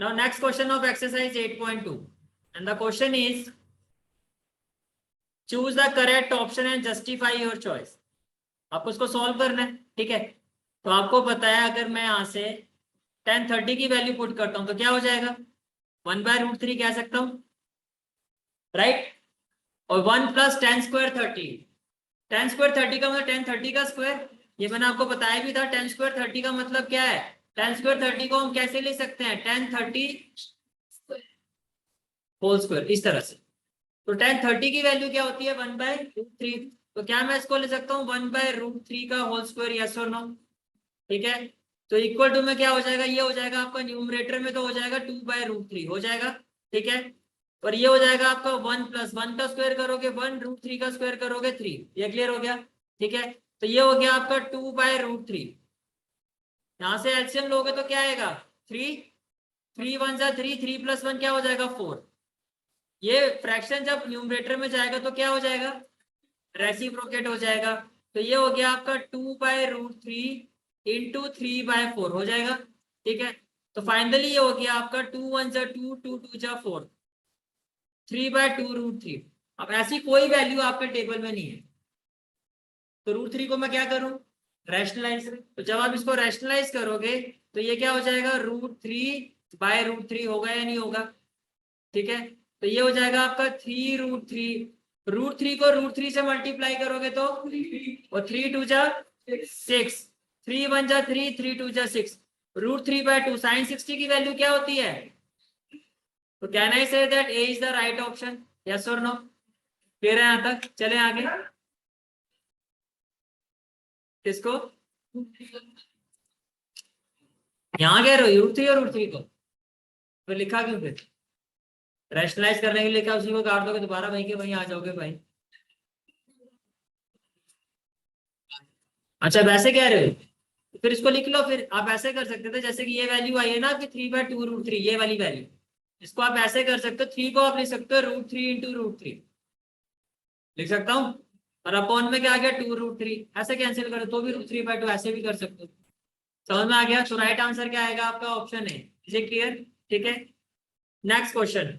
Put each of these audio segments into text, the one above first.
Now next question of exercise 8.2 and the question is choose the correct option and justify your choice. आपको उसको solve करना है, ठीक है। तो आपको पता है अगर मैं यहाँ से tan 30 की वैल्यू पुट करता हूं तो क्या हो जाएगा 1/√3 कह सकता हूं, राइट। और 1 plus tan square 30, tan square 30 का मतलब tan 30 का स्क्वायर, ये मैंने आपको बताया भी था। tan स्क्वायर 30 का मतलब क्या है, tan स्क्वायर 30 को हम कैसे ले सकते हैं, tan 30 होल स्क्वायर, इस तरह से। तो tan 30 की वैल्यू क्या होती है 1/√3, तो क्या मैं इसको ले सकता हूँ 1/√3 का होल स्क्वायर, यस और नो, ठीक है। तो इक्वल टू में क्या हो जाएगा, ये हो जाएगा आपका न्यूमरेटर में तो हो जाएगा 2/√3 हो जाएगा, ठीक है। और ये हो जाएगा आपका 1 प्लस 1 का स्क्वायर करोगे 1√3 का स्क्वायर करोगे 3, ये क्लियर हो गया, ठीक है। तो ये हो गया आपका 2/√3। यहाँ से एलसीएम लोगे तो क्या आएगा 3, 3 1 जा 3, 3 प्लस 1 क्या हो जाएगा 4। ये फ्रैक्शन जब न्यूमरेटर में जाएगा तो क्या हो जाएगा रेसिप्रोकेट हो जाएगा। तो ये हो गया आपका 2/√3 इंटू 3/4 हो जाएगा, ठीक है। तो फाइनली ये हो गया आपका 2 1 जा 2, 2 2 जा 4, 3/2√3। अब ऐसी कोई वैल्यू आपके टेबल में नहीं है, तो √3 को मैं क्या करूं रैशनलाइज। तो जब आप इसको रैशनलाइज करोगे तो ये क्या हो जाएगा √3/√3 होगा या नहीं होगा, ठीक है। तो ये हो जाएगा आपका 3√3, √3 को √3 से मल्टीप्लाई करोगे तो और 3 2 जा 6, 3 1 जा 3, 3 2 जा 6, √3/2 sin 60 की वैल्यू क्या होती है। तो can I say that A is the right option, yes और नो। क्लियर है यहां तक, चले आगे। किसको यहाँ कह रहे हो √3 और √3 को, फिर लिखा क्यों, फिर रैशनलाइज करने के लिए लिखा, उसी को काट दोगे दोबारा वहीं के वहीं आ जाओगे भाई। अच्छा वैसे कह रहे हो, तो फिर इसको लिख लो। फिर आप ऐसे कर सकते थे जैसे कि ये वैल्यू आई है ना कि 3/2√3, ये वाली वैल्यू, इसको आप ऐसे कर सकते हो, 3 को आप लिख सकते हो √3 इंटू √3 लिख सकता हूँ, और अपॉन में क्या आ गया 2√3, ऐसे कैंसिल करो तो भी √3/2 ऐसे भी कर सकते हो। समझ में आ गया। तो राइट आंसर क्या आएगा आपका ऑप्शन है, इज इट क्लियर, ठीक है। Next question,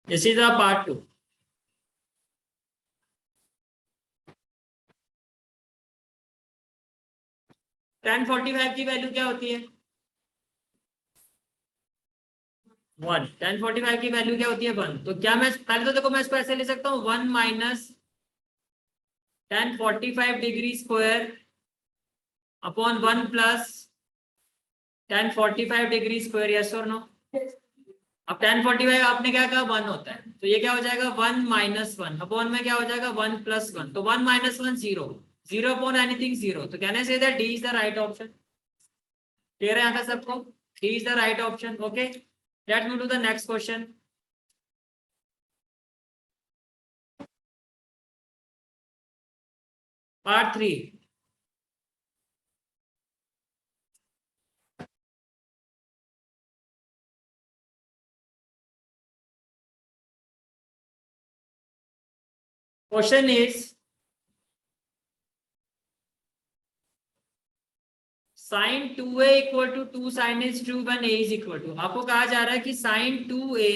this is a part 2। tan 45 की वैल्यू क्या होती है 1, tan 45 की वैल्यू क्या होती है 1। तो क्या मैं पहले तो देखो मैं इसको ऐसे ले सकता हूँ 1 minus tan 45 degree square upon 1 plus tan 45 degree square, yes और नो। अब tan 45 आपने क्या कहा 1 होता है, तो ये क्या हो जाएगा 1 माइनस 1 अपॉन में क्या हो जाएगा 1 प्लस 1, तो 1 माइनस 1 0, 0 अपॉन एनीथिंग 0। तो कहने से that D is the right option. Clear है यहाँ का सबको, D is the right option, okay. Let me do the next question. Part 3, question is sin 2a equal to 2 sin is 2 when a is equal to, आपको कहा जा रहा है कि sin 2a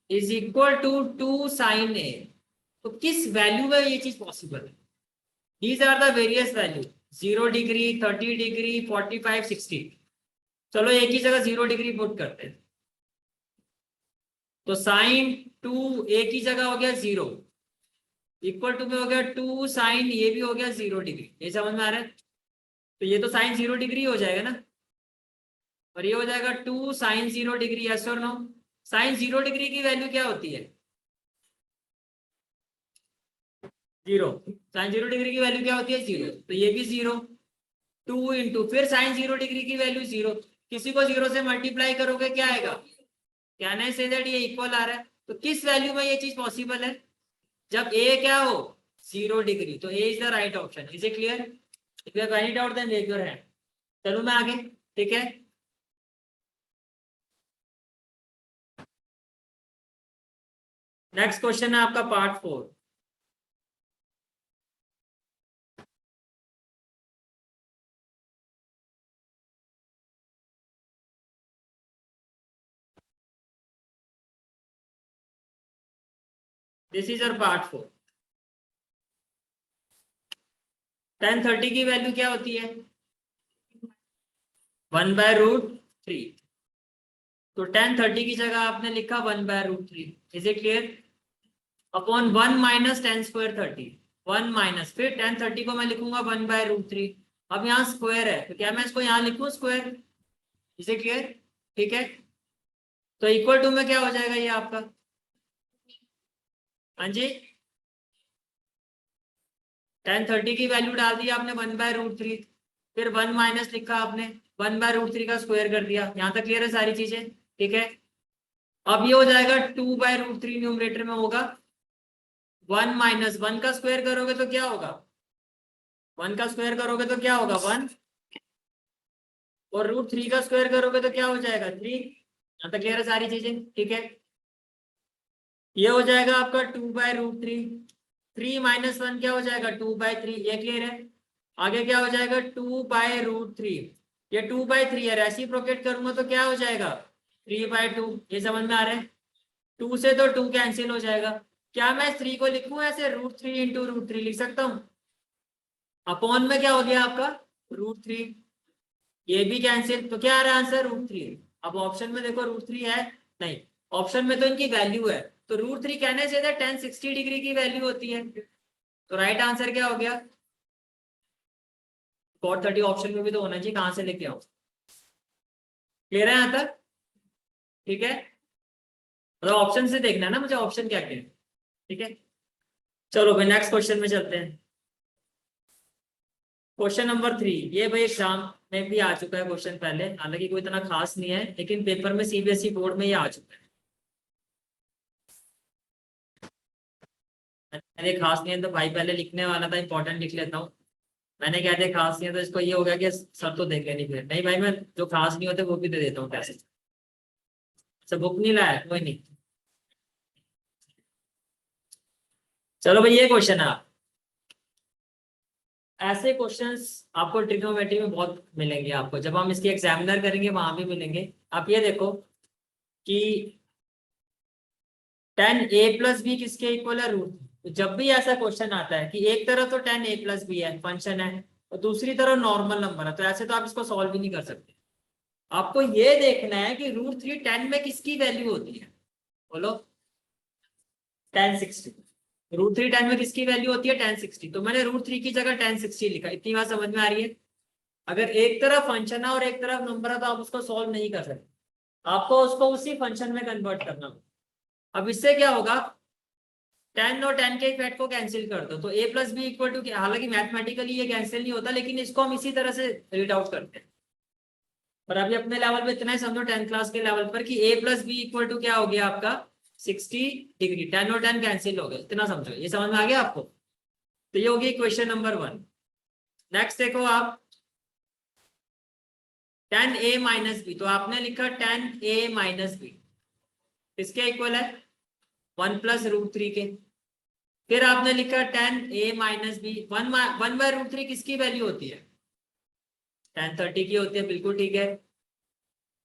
is equal to 2 sin a, तो किस value में ये चीज पॉसिबल है। These are the various value 0 degree 30 degree 45 60। चलो एक ही जगह 0 डिग्री पुट करते हैं, तो sin 2 एक ही जगह हो गया 0, इक्वल टू में हो गया 2 sin, ये भी हो गया 0 डिग्री, ये समझ में आ रहा है। तो ये तो sin 0 डिग्री हो जाएगा ना, और ये हो जाएगा 2 sin 0 डिग्री, यस और नो। sin 0 डिग्री की वैल्यू क्या होती है 0, sin 0 डिग्री की वैल्यू क्या होती है 0, तो ये भी 0, 2 इंटू फिर sin 0 डिग्री की वैल्यू 0, किसी को 0 से मल्टीप्लाई करोगे क्या आएगा, क्या नहीं से दैट ये इक्वल आ रहा है। तो किस वैल्यू में ये चीज पॉसिबल है, जब ए क्या हो 0 डिग्री, तो A is the right option, is it clear. If you have any doubt then raise your hand. चलो मैं आगे, ठीक है। नेक्स्ट क्वेश्चन है आपका part 4। This is our part 4। tan 30 की वैल्यू क्या होती है? 1/√3। तो tan 30 की जगह आपने लिखा 1/√3। Is it clear? Upon 1 minus ten square 30। 1 minus फिर tan 30 को मैं लिखूंगा 1/√3। अब यहाँ स्क्वायर है तो क्या मैं इसको यहाँ लिखूं स्क्वायर? Is it clear? ठीक है, तो इक्वल टू में क्या हो जाएगा ये आपका? हाँ जी, tan 30 की वैल्यू डाल दी आपने 1/√3, फिर 1 माइनस लिखा आपने 1/√3 का स्क्वायर कर दिया। यहाँ तक क्लियर है सारी चीजें? ठीक है, अब ये हो जाएगा 2/√3 न्यूमरेटर में होगा। 1 माइनस 1 का स्क्वायर करोगे तो क्या होगा? 1 का स्क्वायर करोगे तो क्या होगा? 1। और √3 का स्क्वायर करोगे तो क्या हो जाएगा? 3। यहाँ तक क्लियर है सारी चीजें? ठीक है, ये हो जाएगा आपका 2/√3। 3 माइनस 1 क्या हो जाएगा? 2/3। ये क्लियर है? आगे क्या हो जाएगा? 2/√3। ये 2/3 है, रेसिप्रोकेट करूंगा तो क्या हो जाएगा? 3/2। ये समझ में आ रहा है? 2 से तो 2 कैंसिल हो जाएगा। क्या मैं 3 को लिखूं ऐसे √3 इंटू √3 लिख सकता हूँ? अपॉन में क्या हो गया आपका? √3। ये भी कैंसिल, तो क्या आ रहा है आंसर? √3। अब ऑप्शन में देखो √3 है नहीं, ऑप्शन में तो इनकी वैल्यू है, तो √3 कहने से tan 60 डिग्री की वैल्यू होती है। तो राइट आंसर क्या हो गया? cot 30 ऑप्शन में भी तो होना चाहिए, कहां से लेके आओ? क्लियर है यहां तक? ठीक है, मतलब ऑप्शन से देखना है ना मुझे, ऑप्शन क्या क्या है। ठीक है, चलो भाई नेक्स्ट क्वेश्चन में चलते हैं। क्वेश्चन नंबर 3, ये भाई एग्जाम में भी आ चुका है क्वेश्चन पहले, हालांकि कोई इतना खास नहीं है, लेकिन पेपर में सीबीएसई बोर्ड में ये आ चुका है। मैंने खास नहीं है तो भाई पहले लिखने वाला था, इंपॉर्टेंट लिख लेता हूँ। मैंने कहा थे खास नहीं है तो इसको ये हो गया कि सर तो देख लेनी, फिर नहीं भाई मैं जो खास नहीं होते वो भी दे देता हूँ पैसे। सब बुक नहीं लाया, कोई नहीं। चलो भाई ये क्वेश्चन है आप, ऐसे क्वेश्चंस आपको ट्रिग्नोमेट्री में बहुत मिलेंगे, आपको जब हम इसकी एग्जामिनर करेंगे वहां भी मिलेंगे। आप ये देखो कि tan a प्लस बी किसके इक्वल है? रूट। तो जब भी ऐसा क्वेश्चन आता है कि एक तरफ तो tan a प्लस बी है फंक्शन है और दूसरी तरफ नॉर्मल नंबर है, तो ऐसे तो आप इसको सॉल्व भी नहीं कर सकते। आपको ये देखना है कि √3 10 में किसकी वैल्यू होती है? बोलो। tan 60। √3 10 में किसकी वैल्यू होती है? tan 60। तो मैंने √3 की जगह tan 60 लिखा। इतनी बात समझ में आ रही है? अगर एक तरफ फंक्शन है और एक तरफ नंबर है तो आप उसको सॉल्व नहीं कर सकते, आपको उसको उसी फंक्शन में कन्वर्ट करना होगा। अब इससे क्या होगा? 10 और 10 के इफेक्ट को कैंसिल कर दो तो a plus b equal to, हालांकि मैथमेटिकली ये कैंसिल नहीं होता, लेकिन इसको हम इसी तरह से रीड आउट करते हैं। पर अभी अपने लेवल पे इतना ही समझो 10th क्लास के लेवल पर कि a plus b equal to क्या हो गया आपका? 60 डिग्री। 10 और 10 कैंसिल हो गए, इतना समझो। ये समझ में आ गया आपको? तो ये होगी क्वेश्चन नंबर 1। नेक्स्ट देखो आप, tan a माइनस बी, तो आपने लिखा tan a माइनस बी किसके इक्वल है? 1 + √3 के। फिर आपने लिखा tan a माइनस बी, 1/√3 किसकी वैल्यू होती है? tan 30 की होती है, बिल्कुल ठीक है।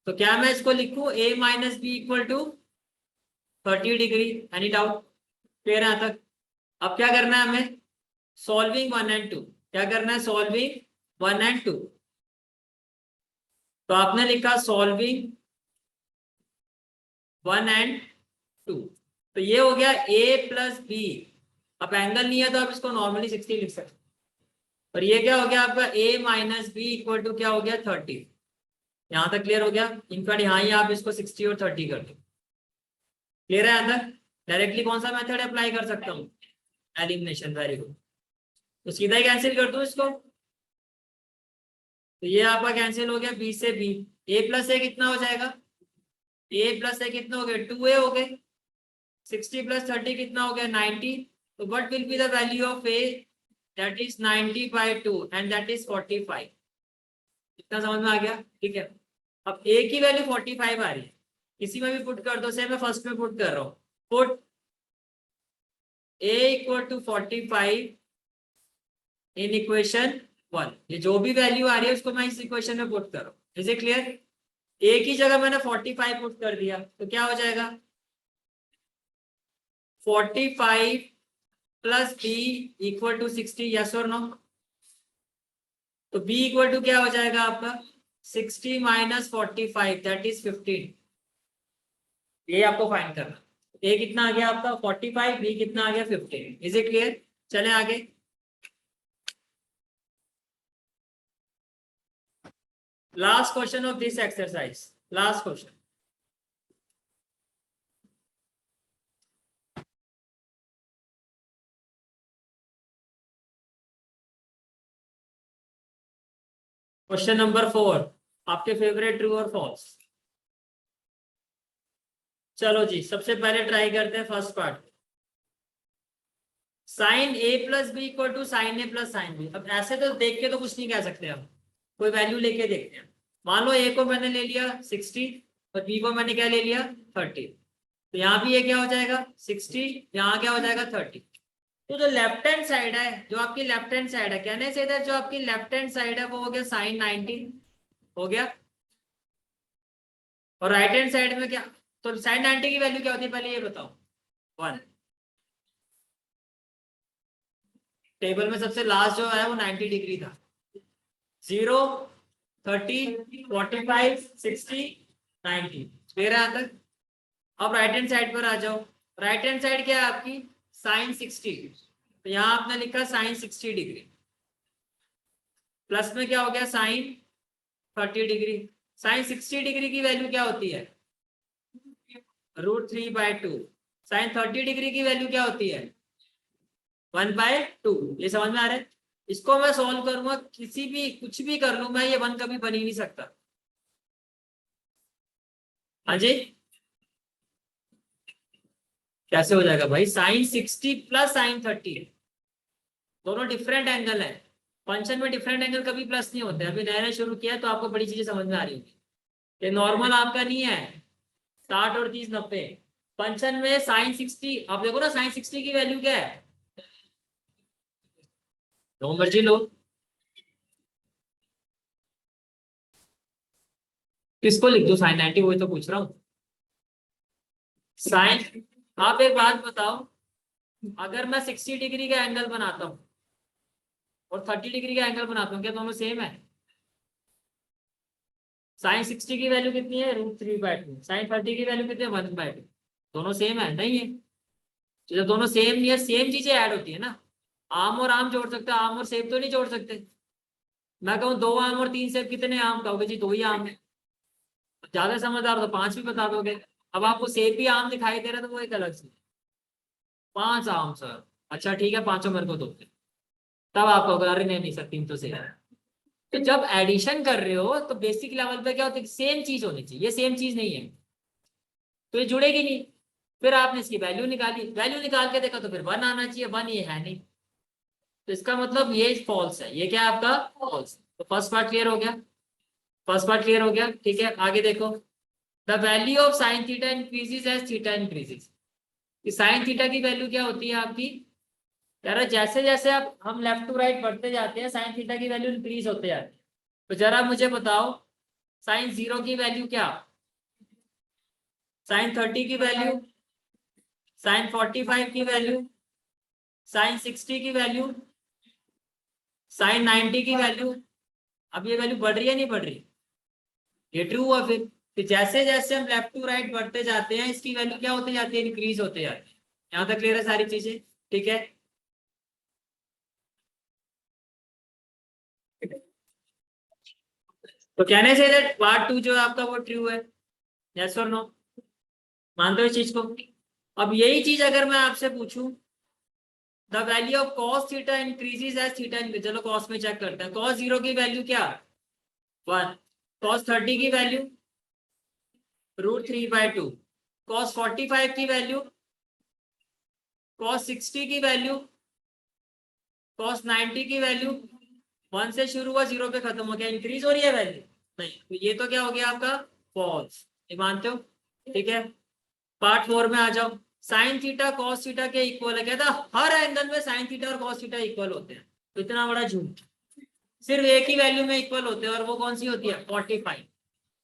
तो क्या मैं इसको लिखूं a minus b equal to 30 degree? Any doubt? Clear है यहाँ तक? अब क्या करना है हमें? Solving 1 and 2। क्या करना है? Solving 1 and 2। तो आपने लिखा सॉल्विंग 1 एंड 2। तो ये हो गया a प्लस बी। अब एंगल नहीं है तो आप इसको नॉर्मली 60 लिख सकते। और ये क्या हो गया आपका? a minus b equal to क्या हो गया? 30। यहां तक क्लियर हो गया? इनफैक्ट यहाँ ही आप इसको 60 और 30 कर दो। क्लियर है यहां तक? डायरेक्टली कौन सा मेथड अप्लाई कर सकता हूँ? एलिमिनेशन। Very good. तो सीधा ही कैंसिल कर दो इसको। तो ये आपका कैंसिल हो गया, बी से बी। a प्लस ए कितना हो जाएगा? a प्लस ए कितना हो गया? 2a हो गए। 60 + 30 कितना हो गया? 90। तो what will be the value of a? That is 90/2 and that is 45। इतना समझ में आ गया? ठीक है, अब a की वैल्यू 45 आ रही है, किसी में भी पुट कर दो से, मैं फर्स्ट में पुट कर रहा हूँ। Put a equal to 45 in equation 1। ये जो भी वैल्यू आ रही है उसको मैं इस इक्वेशन में पुट करूं। Is it clear? a की जगह मैंने 45 पुट कर दिया तो क्या हो जाएगा 45 plus b equal to 60, yes और नो? तो b इक्वल टू क्या हो जाएगा आपका 60 माइनस 45 दैट इज 15। ये आपको फाइंड करना। a कितना आ गया आपका 45, b कितना आ गया 15। Is it clear? चलें आगे। Last question of this exercise, last question. Question number 4, आपके फेवरेट ट्रू और फॉल्स। चलो जी, सबसे पहले ट्राई करते हैं first part. Sine a plus b equal to sine a plus sine b. अब ऐसे तो देख के तो कुछ नहीं कह सकते हम, कोई वैल्यू लेके देखते हैं। मान लो ए को मैंने ले लिया 60 और बी को मैंने क्या ले लिया 30। तो यहाँ भी ये क्या हो जाएगा 60, यहाँ क्या हो जाएगा 30। तो जो लेफ्ट हैंड साइड है, जो आपकी लेफ्ट हैंड साइड है, कहने से इधर जो आपकी लेफ्ट हैंड साइड है वो हो गया साइन 90 हो गया। और राइट हैंड साइड में क्या, तो साइन 90 की वैल्यू क्या होती है पहले ये बताओ 1। टेबल में सबसे लास्ट जो है वो 90 डिग्री था। 0, 30, 45, 60, 90 क्लियर है यहां तक? अब राइट हैंड साइड पर आ जाओ। राइट हैंड साइड क्या है आपकी साइन 60। तो यहाँ आपने लिखा साइन 60 डिग्री, प्लस में क्या हो गया साइन 30 डिग्री। साइन 60 डिग्री की वैल्यू क्या होती है √3/2। साइन 30 डिग्री की वैल्यू क्या होती है 1/2। ये समझ में आ रहा है? इसको मैं सॉल्व करूंगा, किसी भी कुछ भी कर लूं मैं, ये 1 कभी बन ही नहीं सकता। हाँ जी, कैसे हो जाएगा भाई? साइन 60 प्लस साइन 30 है, दोनों डिफरेंट एंगल है। फंक्शन में डिफरेंट एंगल कभी प्लस नहीं होते। अभी नया शुरू किया तो आपको बड़ी चीजें समझ में आ रही होगी। ये नॉर्मल आपका नहीं है 60 और 30 90। फंक्शन में साइन 60, आप देखो ना साइन 60 की वैल्यू क्या है, जो मर्जी लो। किसको लिख दो साइन 90, वही तो पूछ रहा हूँ। साइन, आप एक बात बताओ, अगर मैं 60 डिग्री का एंगल बनाता हूँ और 30 डिग्री का एंगल बनाता हूँ, क्या दोनों सेम है? साइन 60 की वैल्यू कितनी है √3/2, साइन 30 की वैल्यू कितनी है 1/2। दोनों सेम है नहीं है? तो जब दोनों सेम नहीं है, सेम चीजें ऐड होती है ना। आम और आम जोड़ सकते हैं, आम और सेब तो नहीं जोड़ सकते। मैं कहूँ 2 आम और 3 सेब कितने आम, कहोगे जी 2 ही आम है। ज्यादा समझदार तो 5 भी बता दोगे। अब आपको सेब भी आम दिखाई दे रहा है तो वो एक अलग सी 5 आम सर, अच्छा ठीक है पांचों मेरे को दो। तब आप कहोगे अरे नहीं नहीं सर 3 तो सेब है। तो जब एडिशन कर रहे हो तो बेसिक लेवल पे क्या होता है, सेम चीज होनी चाहिए। ये सेम चीज नहीं है तो ये जुड़ेगी नहीं। फिर आपने इसकी वैल्यू निकाली, वैल्यू निकाल के देखा तो फिर 1 आना चाहिए, 1 ये है नहीं। तो इसका मतलब ये फॉल्स है। ये क्या है आपका फॉल्स। तो फर्स्ट पार्ट क्लियर हो गया, फर्स्ट पार्ट क्लियर हो गया। ठीक है आगे देखो। The value of sine theta increases as theta increases. Sine theta की वैल्यू क्या होती है आपकी, यार जैसे जैसे आप हम लेफ्ट टू राइट बढ़ते जाते हैं साइन थीटा की वैल्यू इंक्रीज होते जाती है। तो जरा मुझे बताओ साइन 0 की वैल्यू क्या, साइन 30 की वैल्यू, साइन 45 की वैल्यू, साइन 60 की वैल्यू, साइन 90 की वैल्यू। अब ये वैल्यू बढ़ रही है नहीं बढ़ रही? ये ट्रू हुआ फिर जैसे जैसे हम लेफ्ट टू राइट बढ़ते जाते हैं इसकी वैल्यू क्या होते जाती है इंक्रीज होते जाती है। यहाँ तक क्लियर है सारी चीजें? ठीक है तो कहने से दैट पार्ट 2 जो है आपका वो ट्रू है, यस और नो? मानते हो इस चीज को? अब यही चीज अगर मैं आपसे पूछूं the value of cos theta increases as theta increase, चलो cos में चेक करते हैं। cos 0 की वैल्यू क्या 1, cos 30 की वैल्यू √3/2, cos 45 की वैल्यू, cos 60 की वैल्यू, cos 90 की वैल्यू। 1 से शुरू हुआ 0 पे खत्म हो गया, इंक्रीज हो रही है वैल्यू नहीं। तो ये तो क्या हो गया आपका फॉल्स, ये मानते हो? ठीक है पार्ट 4 में आ जाओ। साइन थीटा कॉस थीटा के इक्वल है, कहता हर एंगल में साइन थीटा और कॉस थीटा इक्वल होते हैं। तो इतना बड़ा झूठ, सिर्फ एक ही वैल्यू में इक्वल होते हैं, और वो कौन सी होती है 45।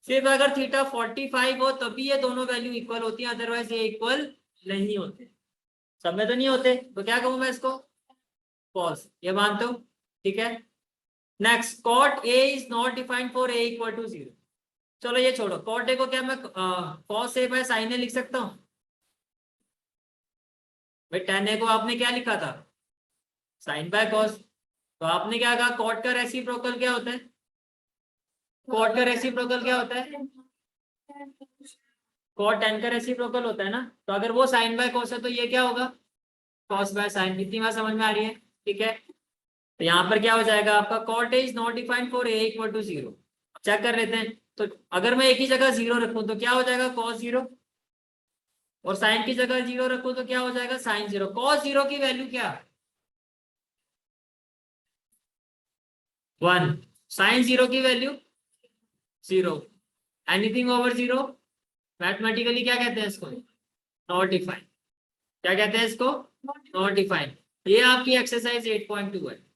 सिर्फ अगर थीटा 45 हो तभी ये दोनों वैल्यू इक्वल होती है, अदरवाइज ये इक्वल नहीं होते, सब में तो नहीं होते। तो क्या कहूं मैं इसको, कॉस, ये मानते हो, ठीक है। Next, cot a is not defined for a equal to 0। चलो ये छोड़ो, कॉट ए को क्या मैं cos a by sine a लिख सकता हूँ? भाई tan ए को आपने क्या लिखा था, साइन बाय कॉस। तो आपने क्या कहा, कॉट का रेसिप्रोकल क्या होता है, कॉट का रेसिप्रोकल क्या होता है, कॉट tan का रेसिप्रोकल होता है ना। तो अगर वो साइन बाय कॉस है तो ये क्या होगा, कॉस बाय साइन। कितनी बात समझ में आ रही है, ठीक है। तो यहाँ पर क्या हो जाएगा आपका, cot a is not defined for a equal to 0। Check कर लेते हैं। तो अगर मैं एक ही जगह 0 रखूं तो क्या हो जाएगा, कॉस 0, और साइन की जगह 0 रखूं तो क्या हो जाएगा, साइन 0। कॉस 0 की वैल्यू क्या, 1, साइन 0 की वैल्यू 0, एनीथिंग ओवर 0 मैथमेटिकली क्या कहते हैं इसको, नॉट डिफाइंड। क्या कहते हैं इसको, नॉट डिफाइंड। ये आपकी एक्सरसाइज 8.2 है।